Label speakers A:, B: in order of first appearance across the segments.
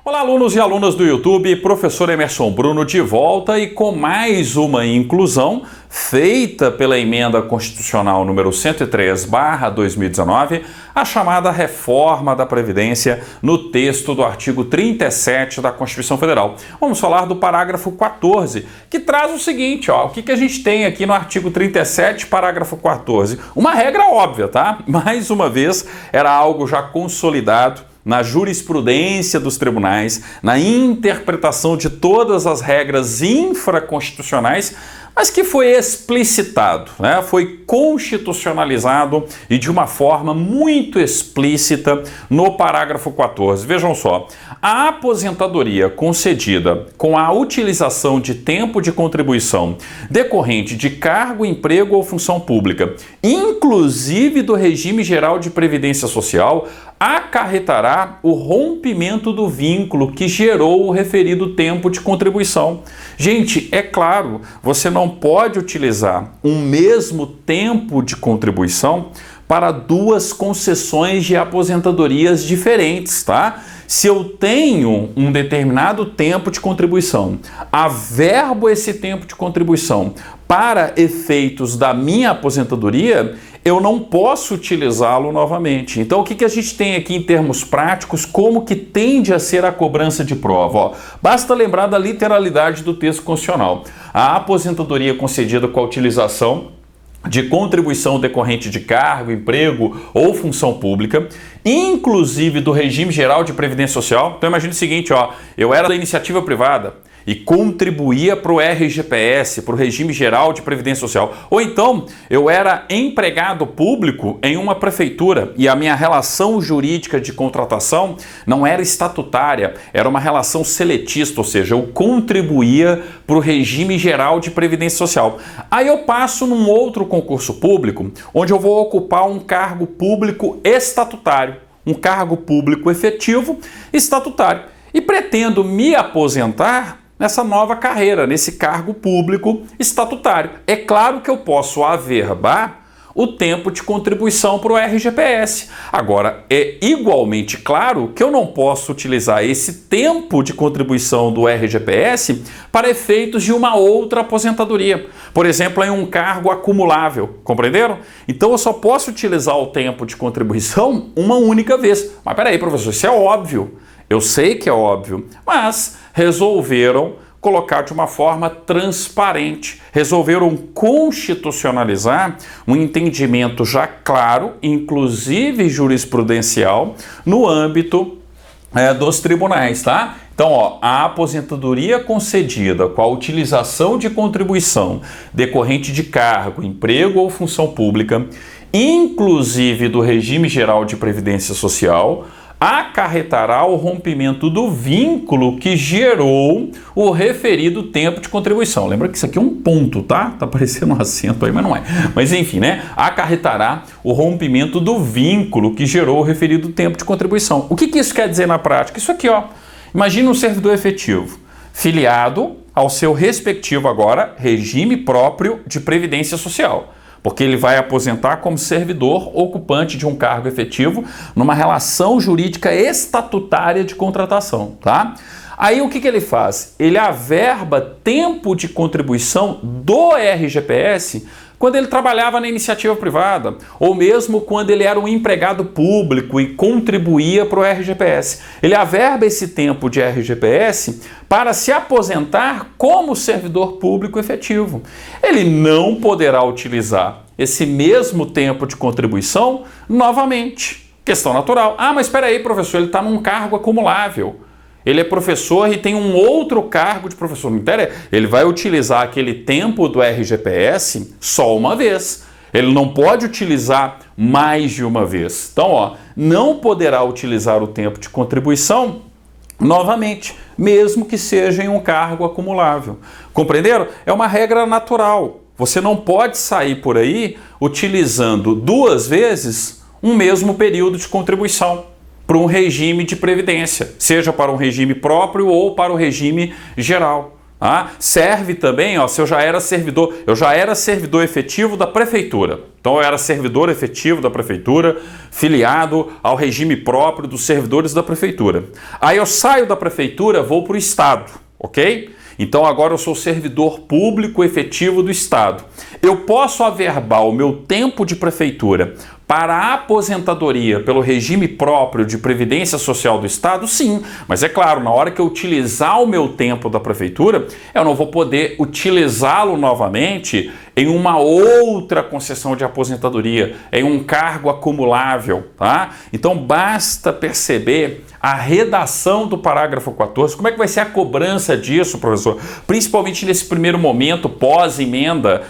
A: Olá, alunos e alunas do YouTube, professor Emerson Bruno de volta e com mais uma inclusão feita pela Emenda Constitucional número 103/2019, a chamada reforma da Previdência no texto do artigo 37 da Constituição Federal. Vamos falar do parágrafo 14, que traz o seguinte, o que a gente tem aqui no artigo 37, parágrafo 14? Uma regra óbvia, tá? Mais uma vez, era algo já consolidado na jurisprudência dos tribunais, na interpretação de todas as regras infraconstitucionais, mas que foi explicitado, foi constitucionalizado e de uma forma muito explícita no parágrafo 14. Vejam só, a aposentadoria concedida com a utilização de tempo de contribuição decorrente de cargo, emprego ou função pública, inclusive do regime geral de previdência social, acarretará o rompimento do vínculo que gerou o referido tempo de contribuição. Gente, é claro, você não pode utilizar um mesmo tempo de contribuição para duas concessões de aposentadorias diferentes, tá? Se eu tenho um determinado tempo de contribuição, averbo esse tempo de contribuição para efeitos da minha aposentadoria, eu não posso utilizá-lo novamente. Então, o que a gente tem aqui em termos práticos, como que tende a ser a cobrança de prova? Basta lembrar da literalidade do texto constitucional. A aposentadoria concedida com a utilização de contribuição decorrente de cargo, emprego ou função pública, inclusive do regime geral de previdência social. Então imagine o seguinte, eu era da iniciativa privada e contribuía para o RGPS, para o regime geral de previdência social. Ou então eu era empregado público em uma prefeitura e a minha relação jurídica de contratação não era estatutária, era uma relação seletista, ou seja, eu contribuía para o regime geral de previdência social. Aí eu passo num outro concurso público, onde eu vou ocupar um cargo público estatutário, um cargo público efetivo estatutário, e pretendo me aposentar nessa nova carreira, nesse cargo público estatutário. É claro que eu posso averbar o tempo de contribuição para o RGPS. Agora, é igualmente claro que eu não posso utilizar esse tempo de contribuição do RGPS para efeitos de uma outra aposentadoria. Por exemplo, em um cargo acumulável, compreenderam? Então eu só posso utilizar o tempo de contribuição uma única vez. Mas peraí, professor, isso é óbvio. Eu sei que é óbvio, mas resolveram colocar de uma forma transparente, resolveram constitucionalizar um entendimento já claro, inclusive jurisprudencial, no âmbito dos tribunais, tá? Então, a aposentadoria concedida com a utilização de contribuição decorrente de cargo, emprego ou função pública, inclusive do regime geral de previdência social, acarretará o rompimento do vínculo que gerou o referido tempo de contribuição. Lembra que isso aqui é um ponto, tá? Tá parecendo um acento aí, mas não é. Mas enfim, acarretará o rompimento do vínculo que gerou o referido tempo de contribuição. O que isso quer dizer na prática? Isso aqui, Imagina um servidor efetivo, filiado ao seu respectivo agora regime próprio de previdência social, porque ele vai aposentar como servidor ocupante de um cargo efetivo numa relação jurídica estatutária de contratação, tá? Aí o que ele faz? Ele averba tempo de contribuição do RGPS quando ele trabalhava na iniciativa privada, ou mesmo quando ele era um empregado público e contribuía para o RGPS. Ele averba esse tempo de RGPS para se aposentar como servidor público efetivo. Ele não poderá utilizar esse mesmo tempo de contribuição novamente. Questão natural. Mas espera aí, professor, ele está num cargo acumulável. Ele é professor e tem um outro cargo de professor. Não interessa. Ele vai utilizar aquele tempo do RGPS só uma vez. Ele não pode utilizar mais de uma vez. Então, não poderá utilizar o tempo de contribuição novamente, mesmo que seja em um cargo acumulável. Compreenderam? É uma regra natural. Você não pode sair por aí utilizando duas vezes um mesmo período de contribuição para um regime de previdência, seja para um regime próprio ou para o regime geral. Serve também, ó, se eu já era servidor efetivo da prefeitura. Então eu era servidor efetivo da prefeitura, filiado ao regime próprio dos servidores da prefeitura. Aí eu saio da prefeitura, vou para o Estado, ok? Então agora eu sou servidor público efetivo do Estado. Eu posso averbar o meu tempo de prefeitura para a aposentadoria pelo regime próprio de Previdência Social do Estado? Sim, mas é claro, na hora que eu utilizar o meu tempo da prefeitura, eu não vou poder utilizá-lo novamente em uma outra concessão de aposentadoria, em um cargo acumulável, tá? Então basta perceber a redação do parágrafo 14, como é que vai ser a cobrança disso, professor? Principalmente nesse primeiro momento, pós-emenda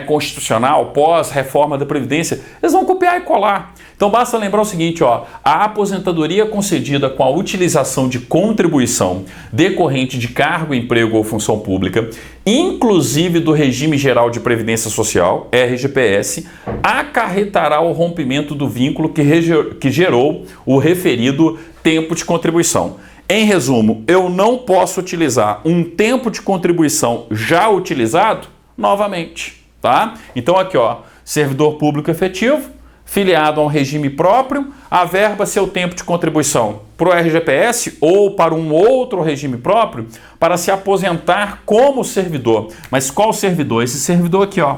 A: constitucional, pós-reforma da Previdência, eles vão copiar e colar. Então basta lembrar o seguinte, ó, a aposentadoria concedida com a utilização de contribuição decorrente de cargo, emprego ou função pública, inclusive do regime geral de previdência social, RGPS, acarretará o rompimento do vínculo que gerou o referido tempo de contribuição. Em resumo, eu não posso utilizar um tempo de contribuição já utilizado novamente, tá? Então aqui, ó, servidor público efetivo, filiado a um regime próprio, averba seu tempo de contribuição para o RGPS ou para um outro regime próprio para se aposentar como servidor. Mas qual servidor? Esse servidor aqui, ó,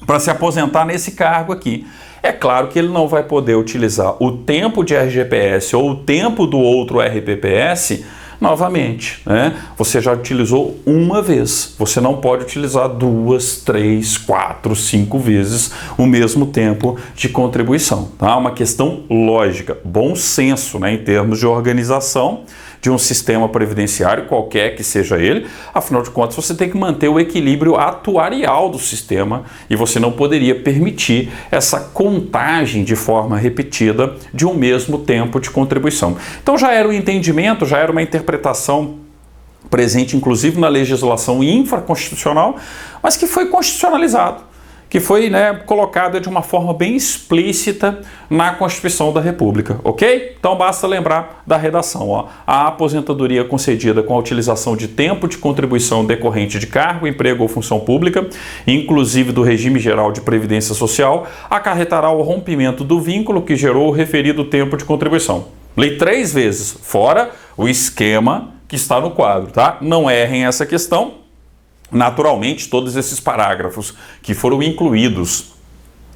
A: para se aposentar nesse cargo aqui. É claro que ele não vai poder utilizar o tempo de RGPS ou o tempo do outro RPPS novamente, né? Você já utilizou uma vez, você não pode utilizar 2, 3, 4, 5 vezes o mesmo tempo de contribuição, tá? Uma questão lógica, bom senso, né, em termos de organização de um sistema previdenciário, qualquer que seja ele. Afinal de contas, você tem que manter o equilíbrio atuarial do sistema e você não poderia permitir essa contagem de forma repetida de um mesmo tempo de contribuição. Então já era um entendimento, já era uma interpretação presente inclusive na legislação infraconstitucional, mas que foi constitucionalizado, que foi colocada de uma forma bem explícita na Constituição da República, ok? Então basta lembrar da redação, ó. A aposentadoria concedida com a utilização de tempo de contribuição decorrente de cargo, emprego ou função pública, inclusive do regime geral de previdência social, acarretará o rompimento do vínculo que gerou o referido tempo de contribuição. Li 3 vezes, fora o esquema que está no quadro, tá? Não errem essa questão. Naturalmente, todos esses parágrafos que foram incluídos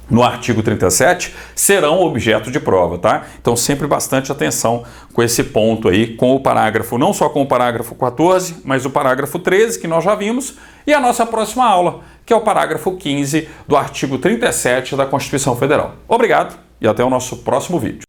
A: no artigo 37 serão objeto de prova, tá? Então sempre bastante atenção com esse ponto aí, com o parágrafo, não só com o parágrafo 14, mas o parágrafo 13, que nós já vimos, e a nossa próxima aula, que é o parágrafo 15 do artigo 37 da Constituição Federal. Obrigado e até o nosso próximo vídeo.